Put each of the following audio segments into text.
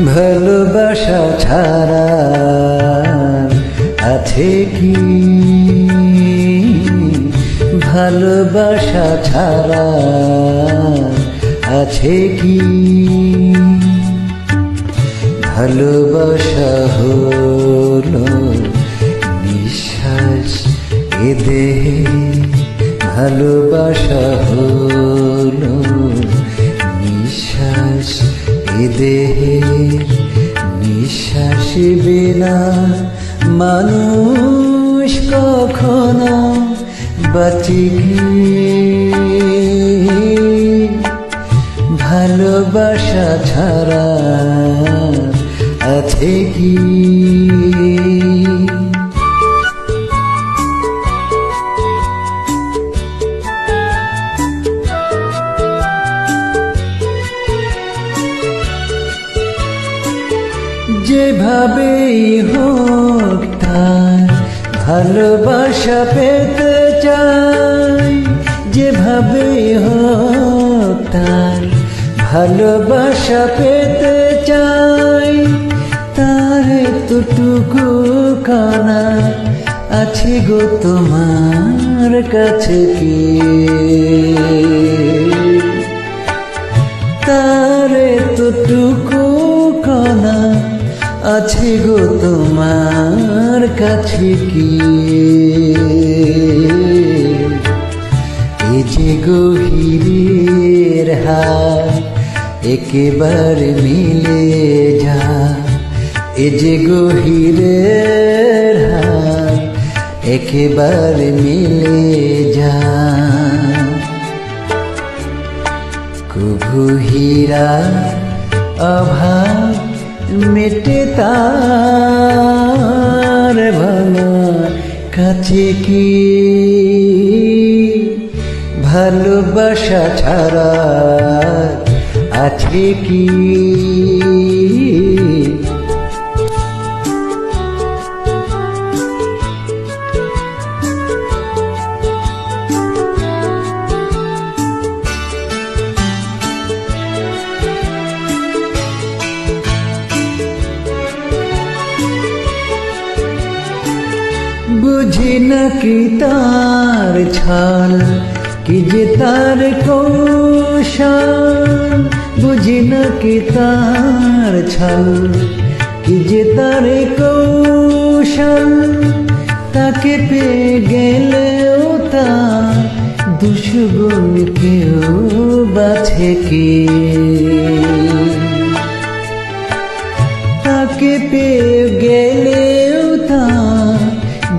ভালোবাসা ছাড়া আছে কি? ভালোবাসা ছাড়া আছে কি? ভালোবাসা হলো নিঃশ্বাস এ দেহে, ভালোবাসা হলো নিঃশ্বাস এ দেহে। নিঃশ্বাস বিনা মানুষ কখনো বাঁচে কি? ভালোবাসা ছাড়া আছে কি? যেভাবেই হোক তার ভালোবাসা পেতে চাই, যেভাবেই হোক তার ভালোবাসা পেতে চাই। তার এতটুকু কানা আছে গো তোমার কাছে কি? তার এতটুকু কানা আছে গো তোমার কাছে কি? এই যে গভীরের হাত একেবারে মিলে যা, এই যে গভীরের হাত একেবারে মিলে যা। কভু হীরা অভাব মেটে তার ভাঙা কাছে কি? ভালোবাসা ছাড়া আছে কি? বুঝি নাকি তার ছাল কি যে তার কৌশল? বুঝি নাকি তার ছাল কি যে তার কৌশল? তাকে পেয়ে গেলেও তার দুশগুণ কেউ বাছে কি? তাকে পেয়ে গেলেও তার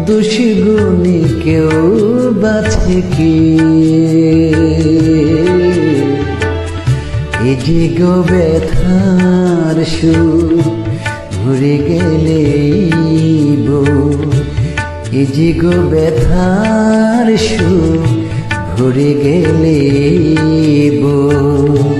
দুশগুণে কেউ বাছে কি? এ যে গো ব্যথার সুর ঘুরে গেলেই বোধ, এ যে গো ব্যথার সুর ঘুরে গেলেই বোধ।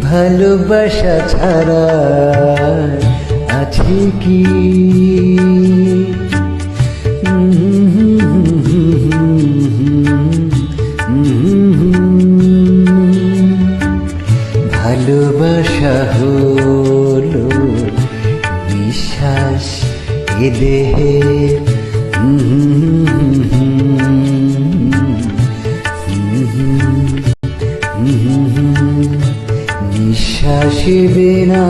ভালোবাসা ছাড়া আছে কি? ভালোবাসা হলো নিঃশ্বাস এ দেহে, নিঃশ্বাস বিনা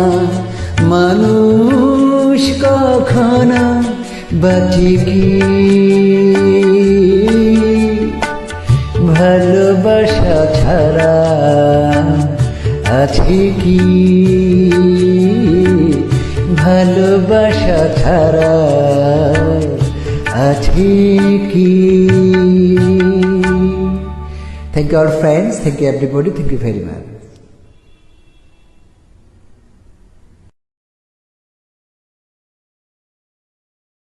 মানুষ কখনো বাঁচে কি? ভালোবাসা ছাড়া আছে কি? ভালোবাসা ছাড়া আছে কি? Thank you all friends, thank you everybody, thank you very much.